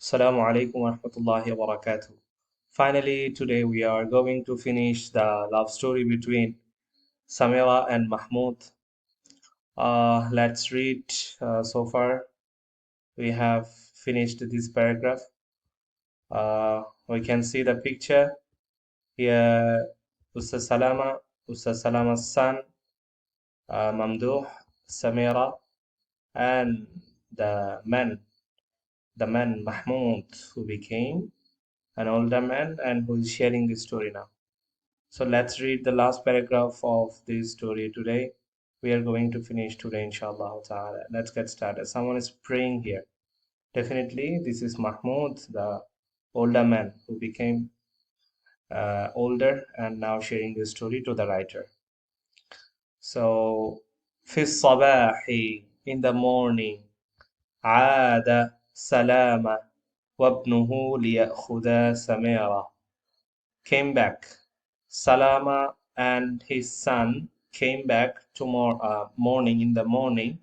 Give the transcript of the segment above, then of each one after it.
Assalamu alaikum wa rahmatullahi wa barakatuh. Finally, today we are going to finish the love story between Samira and Mahmoud. Let's read. So far, we have finished this paragraph. We can see the picture here. Ustaz Salama's son, Mamduh, Samira, and the man Mahmoud, who became an older man and who is sharing this story now. So let's read the last paragraph of this story today. We are going to finish today, inshallah ta'ala. Let's get started. Someone is praying here. Definitely, this is Mahmoud, the older man who became older and now sharing this story to the writer. So, في الصباح, in the morning, عاد سلامة وابنه ليأخذ سميرة. Came back. Salama and his son came back tomorrow morning in the morning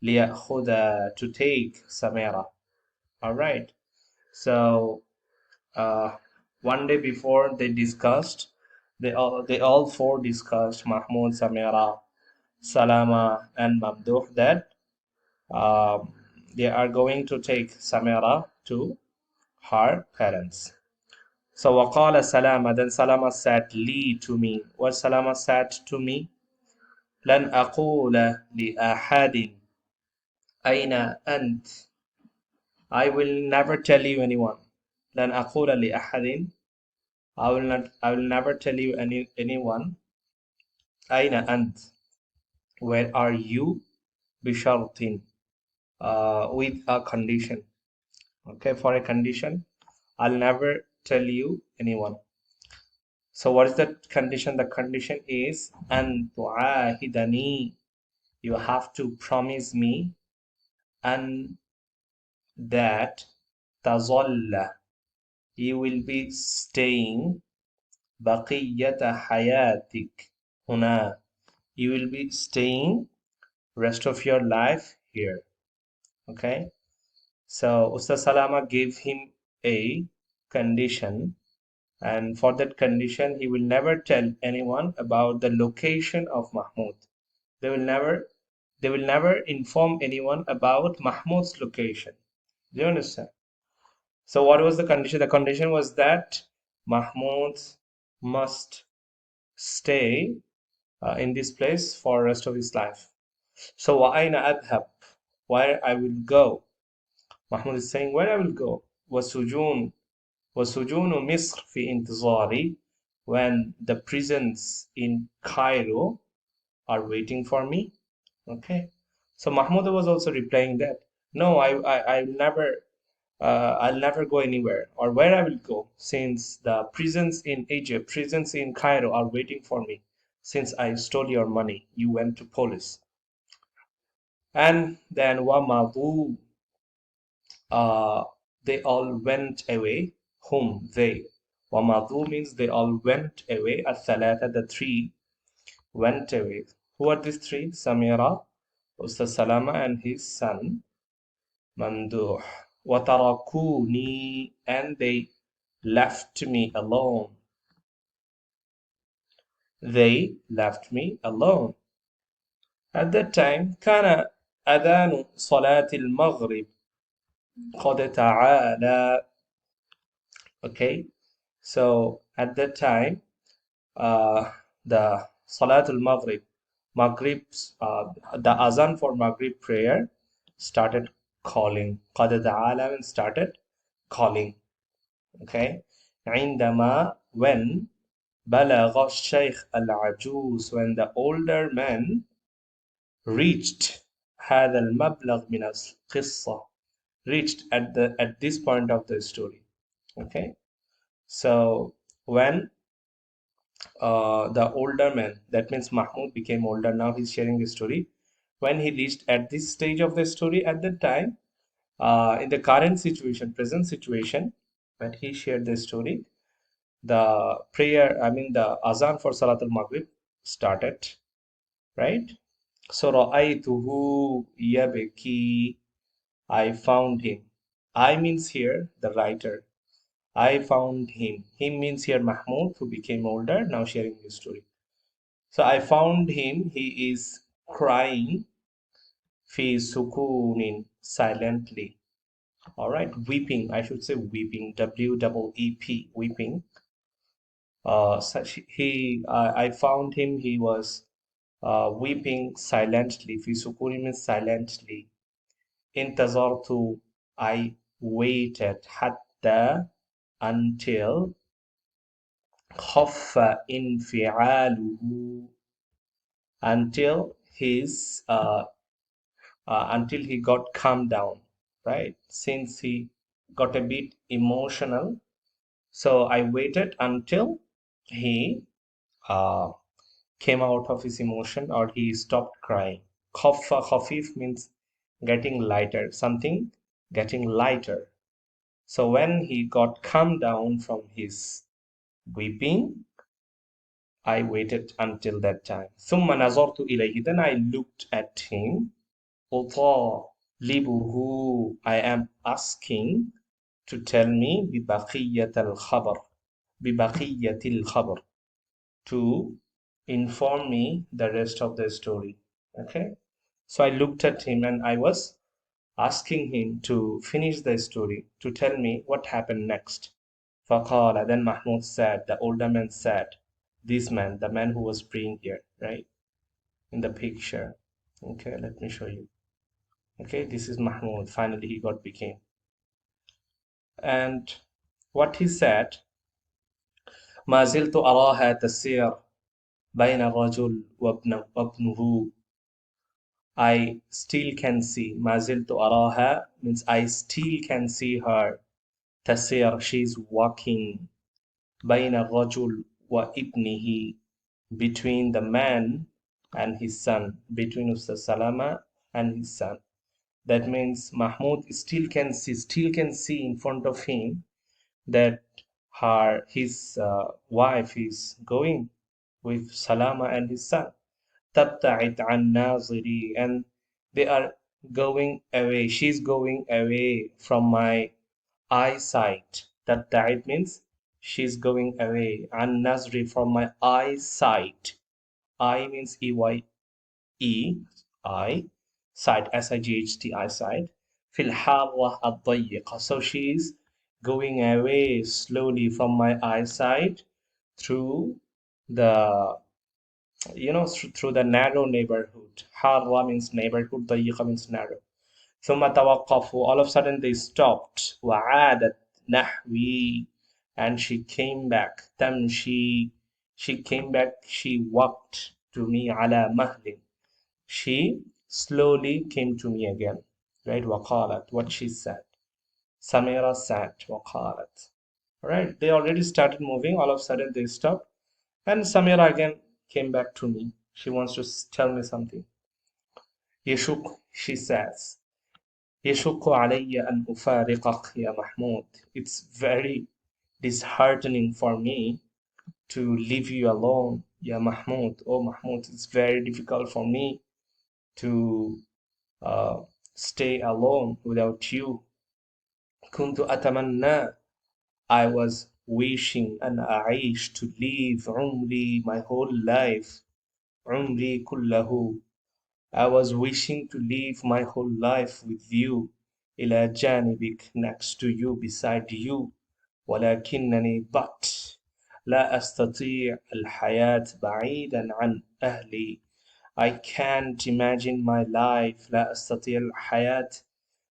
ليأخذ to take Samira. All right. So one day before they discussed, they all four discussed, Mahmoud, Samira, Salama, and Mamduh, that they are going to take Samira to her parents. So وقال Salama, then Salama said li to me. What Salama said to me? لن أقول لأحد أين أنت. I will never tell you anyone. لن أقول لأحد. I will never tell you anyone. أين أنت. Where are you? بشرط. With a condition. Okay, for a condition, I'll never tell you anyone. So what is the condition? The condition is أن تعاهدني. You have to promise me and that تظل, you will be staying بقية حياتك هنا. You will be staying rest of your life here. Okay. So Ustaz Salama gave him a condition, and for that condition he will never tell anyone about the location of Mahmoud. They will never inform anyone about Mahmoud's location. Do you understand? So what was the condition? The condition was that Mahmoud must stay in this place for the rest of his life. So وَأَيْنَ أَذْهَبْ, where I will go. Mahmoud is saying, where I will go. وَسُجُونُ مِصْرِ فِي انتظاري, when the prisons in Cairo are waiting for me. Okay. So Mahmoud was also replying that, no, I will never I'll never go anywhere, or where I will go, since the prisons in Egypt, prisons in Cairo are waiting for me, since I stole your money, you went to police. And then Wamadu, uh, they all went away. Whom? They. Wamadu means they all went away. Al-Thalatha, the three, went away. Who are these three? Samira, Ustaz Salama, and his son, Mamduh. وَتَرَكُونِي, and they left me alone. They left me alone. At that time, كان أذان صلاة المغرب قد تعالى. Okay, so at that time, the Salatul Maghrib, the Azan for Maghrib prayer started calling. قد تعالى, and started calling. Okay, عندما, when بلغ الشيخ العجوز, when the older man reached هذا المبلغ من القصة, reached at this point of the story. Okay, so when the older man, that means Mahmoud became older, now he's sharing the story. When he reached at this stage of the story, at that time, in the current situation, present situation, when he shared the story, the prayer, I mean the azan for Salatul Maghrib started, right? So رَأَيْتُهُ يَبْكِي, I found him. I means here the writer. I found him. Him means here Mahmoud, who became older, now sharing his story. So I found him. He is crying fi sukunin silently. All right, weeping. I should say weeping. W-double-E-P, weeping. I found him. He was weeping silently. Fi sukunin means silently. انتظرت. I waited حتى until خف انفعاله until until he got calmed down, right? Since he got a bit emotional, so I waited until he uh, came out of his emotion or he stopped crying. Khaffa, khafif means getting lighter, something getting lighter. So when he got calmed down from his weeping, I waited until that time. ثم نظرت إليه. Then I looked at him. أطالبه. I am asking to tell me ببقية الخبر. ببقية الخبر. To inform me the rest of the story. Okay. So I looked at him and I was asking him to finish the story, to tell me what happened next. فقال. Then Mahmoud said, the older man said, this man, the man who was praying here, right? In the picture. Okay, let me show you. Okay, this is Mahmoud. Finally, he got became. And what he said, ما زلت أراها تسير بين الرجل وابنه. I still can see. ما زلت أراها means I still can see her. تسير, she's walking. بين الرجل وابنه, between the man and his son, between Ustaz Salama and his son. That means Mahmoud still can see in front of him that his wife is going with Salama and his son. تبتعد عن ناظري, and they are going away. She's going away from my eyesight. تبتعد means she's going away. عن نظري, from my eyesight. I means EY E I sight SIGHT eyesight في الحارة الضيقة. So she's going away slowly from my eyesight through the through the narrow neighborhood. حارة means neighborhood, ضيقة means narrow. ثم توقفوا, all of a sudden they stopped. وعادت نحوي, and she came back. تمشي, she came back, she walked to me على مهل. She slowly came to me again, right? وقالت, what she said. Samira said, وقالت. Right? They already started moving. All of a sudden they stopped. And Samira again came back to me. She wants to tell me something. يشك, she says. يشق علي أن أفارقك يا محمود. It's very disheartening for me to leave you alone, يا محمود. Oh Mahmoud, it's very difficult for me to uh, stay alone without you. كنت أتمنى, I was wishing أن أعيش, to live عمري, my whole life. عمري كله, I was wishing to live my whole life with you. إلى جانبك, next to you, beside you. ولكنني but لا أستطيع الحياة بعيدا عن أهلي. I can't imagine my life. لا أستطيع الحياة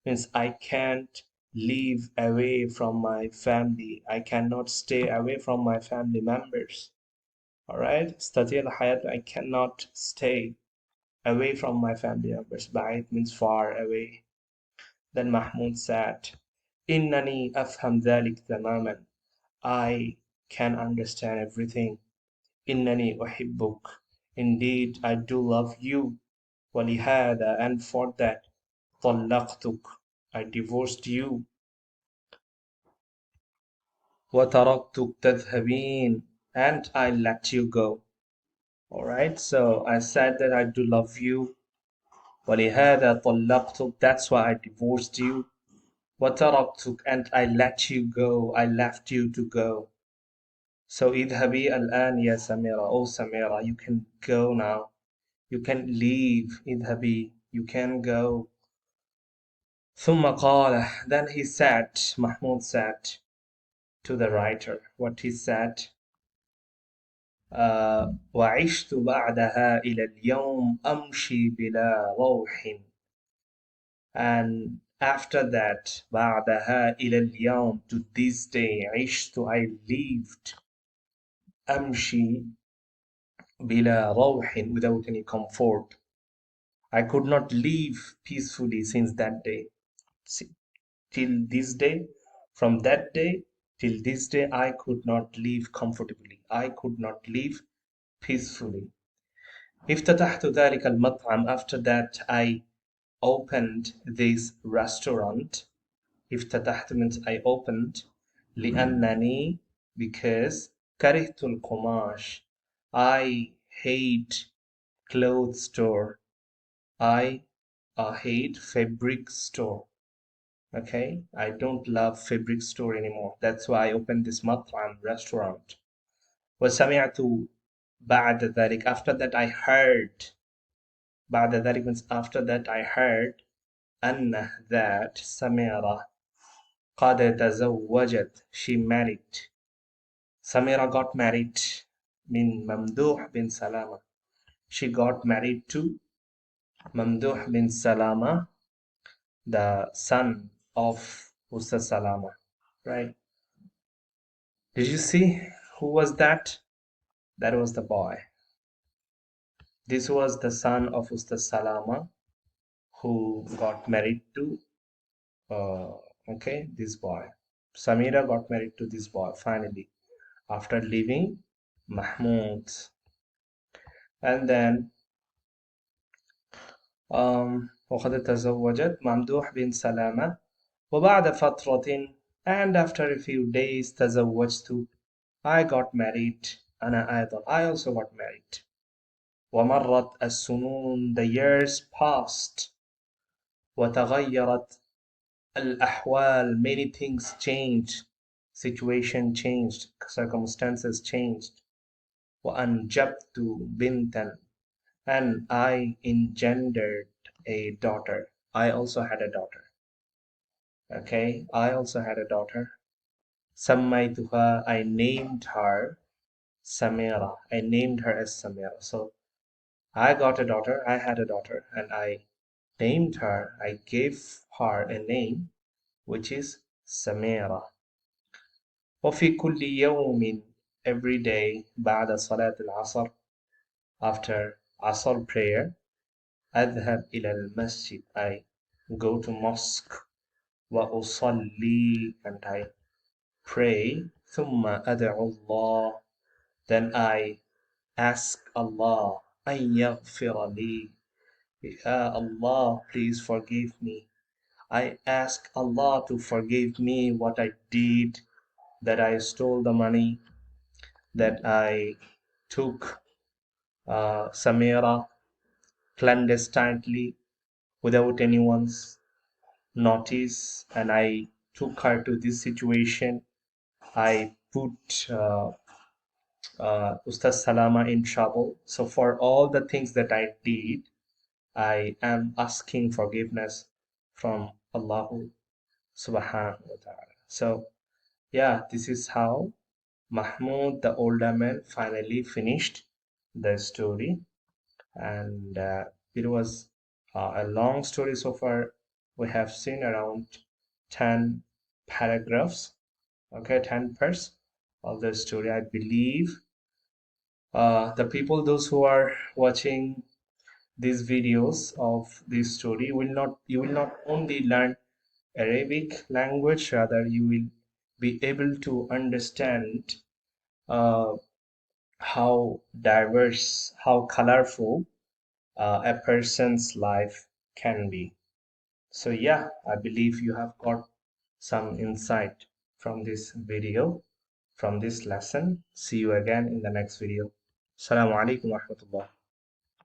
means I can't live away from my family. I cannot stay away from my family members. All right. أستطيع الحياة, I cannot stay away from my family members. بعيد means far away. Then Mahmoud said, إنني أفهم ذلك تماما. I can understand everything. إنني أحبك. Indeed, I do love you. ولهذا, and for that, طلقتك, I divorced you. وتركتك تذهبين, and I let you go. Alright, so I said that I do love you. ولهذا طلقتك, that's why I divorced you. وتركتك, and I let you go, I left you to go. So اذهبي الآن يا سميرة. Oh Samira, you can go now. You can leave. اذهبي. You can go. ثم قال, then he said, Mahmoud said to the writer, what he said, وعشت بعدها إلى اليوم أمشي بلا روح. And after that, بعدها إلى اليوم, to this day, عشت, I lived, أمشي بلا روح, without any comfort. I could not live peacefully since that day. Till this day, from that day till this day, I could not live comfortably. I could not live peacefully. افتتحت ذلك المطعم. After that, I opened this restaurant. افتتحت means I opened. لأنني, because كرهت القماش. I hate clothes store. I hate fabric store. Okay, I don't love fabric store anymore. That's why I opened this مطعم restaurant. وسمعت بعد ذلك, after that I heard. بعد ذلك means after that I heard أن, that سميرة قد تزوجت, she married. Samira got married من ممدوح bin Salama. She got married to Mamduh bin Salama, the son of Ustaz Salama, right? Did you see who was that? That was the boy. This was the son of Ustaz Salama who got married to, this boy. Samira got married to this boy finally after leaving Mahmoud. And then وقد تزوجت ممدوح بن سلامة وبعد فترة, and after a few days تزوجت, I got married. أنا أيضا, I also got married. ومرت السنون, the years passed. وتغيرت الأحوال, many things changed, situation changed, circumstances changed. وأنجبت بنتا, and I engendered a daughter. I also had a daughter. Okay, I also had a daughter. سميتها, I named her Samira. I named her as Samira. So I got a daughter, I had a daughter, and I named her, I gave her a name which is Samira. وفي كل يوم, every day, بعد صلاة العصر, after Asr prayer, أذهب إلى المسجد, I go to mosque. وأصلي, and I pray. ثم أدعو الله, then I ask Allah أن يغفر لي. Allah, please forgive me. I ask Allah to forgive me what I did, that I stole the money, that I took Samira clandestinely without anyone's notice, and I took her to this situation. I put Ustaz Salama in trouble. So for all the things that I did, I am asking forgiveness from Allah subhanahu wa ta'ala. So yeah, this is how Mahmoud, the older man, finally finished the story. And it was a long story so far. We have seen around 10 paragraphs, okay, 10 parts of the story. I believe the people, those who are watching these videos of this story, you will not only learn Arabic language, rather you will be able to understand uh, how diverse, how colorful a person's life can be. So yeah, I believe you have got some insight from this video, from this lesson. See you again in the next video. Assalamu alaikum wa rahmatullah.